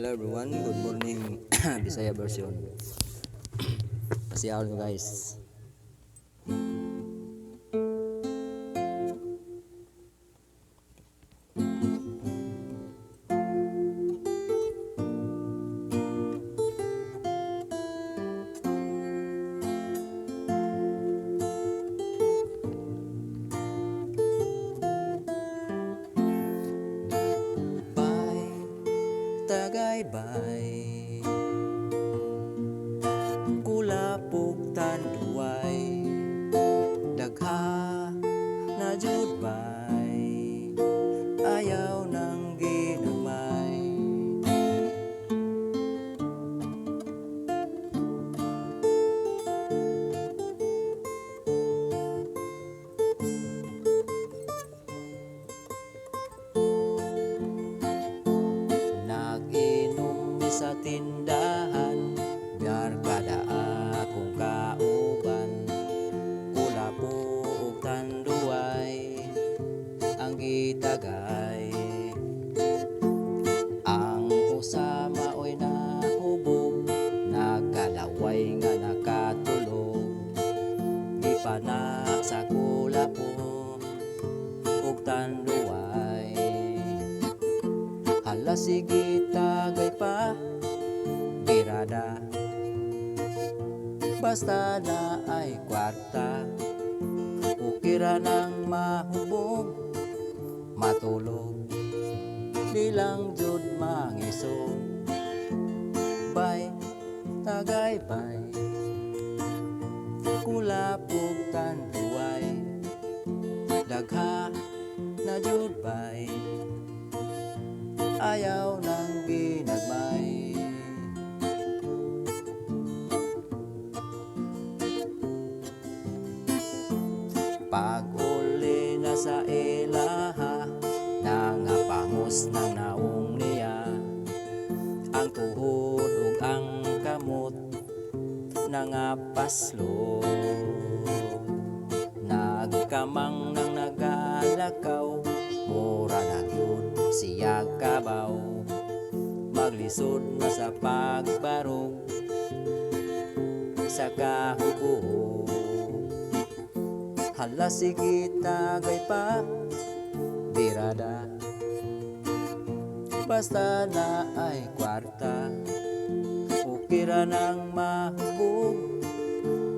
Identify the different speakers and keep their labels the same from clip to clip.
Speaker 1: Hello everyone, good morning. Bisaya version. Pasiyaw nyo guys. Tagaybay kulapog tanduay dagha na jud bay ayaw nang ginamay sa tindahan biar kada akong kauban kulapo ug tanduay ang gitagay ang usa maoy nahubog nagkalaway nga nakatulog gipana sa kulapo ug tanduay hala sige tagay pa birada basta na ay kwarta ukira nang mahubog matulog di lang jud mangisog bay tagay bay kulapog tanduay dagha na jud bay ayaw nang ginagmay pag uli na sa ilaha nangapangus ng naong niya ang tuhod ug ang kamot nangapaslo nagkamang nang nagalakaw mura na gyud siya kabaw maglisod na sa pagbarog sa kahubog hala sige tagay pa birada basta na ay kwarta ukira nang mahubog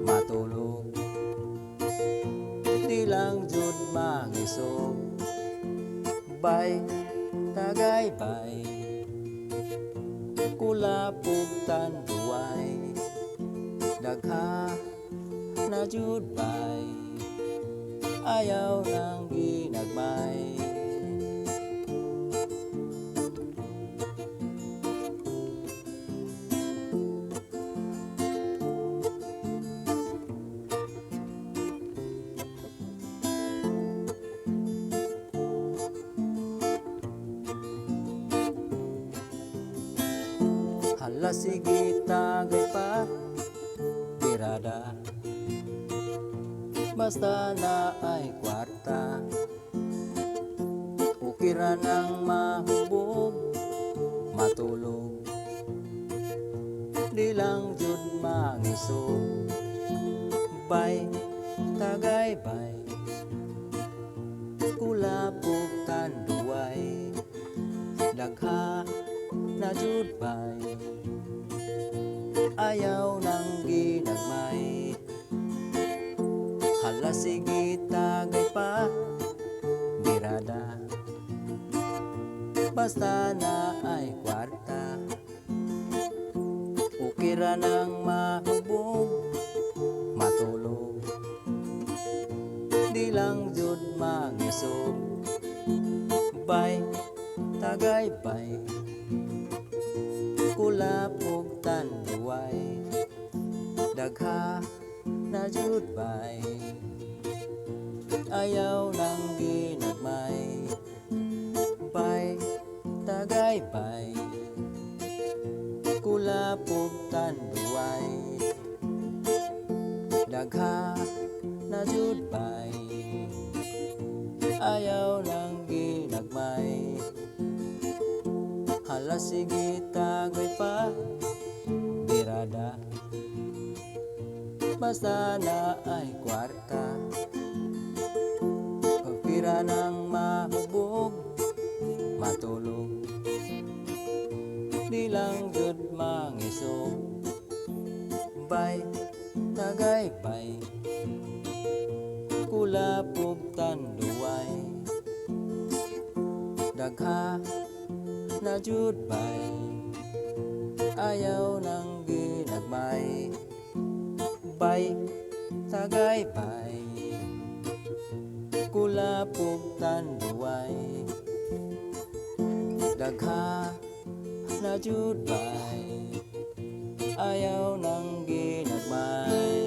Speaker 1: matulog di lang jud mangisog bay tagay bay kulapog tanduay dagha na jud bay ayaw nang ginagmay hala sige tagay pa birada basta na ay kwarta ukira nang mahubog matulog di lang jud mangisog bay tagay bay kulapog tanduay dagha na jud bay ayaw nang ginagmay hala sige tagay pa birada basta na ay kwarta ukira nang mahubog matulog di lang jud mangisog bay tagay bay kulapog tanduay dagha na jud bay ayaw nang ginagmay bay tagay bay kulapog tanduay dagha na jud bay ayaw nang ginagmay Ala sige tagay pa birada, basta na ay kwarta. Pagpira ng mahubog, matulog, di lang jud mangisog. Bay, tagay bay, kulapog tanduay, dagha na jud bay, ayaw nang ginagmay. Bay, tagay bay, kulapog tanduay, dagha na jud bay, ayaw nang ginagmay.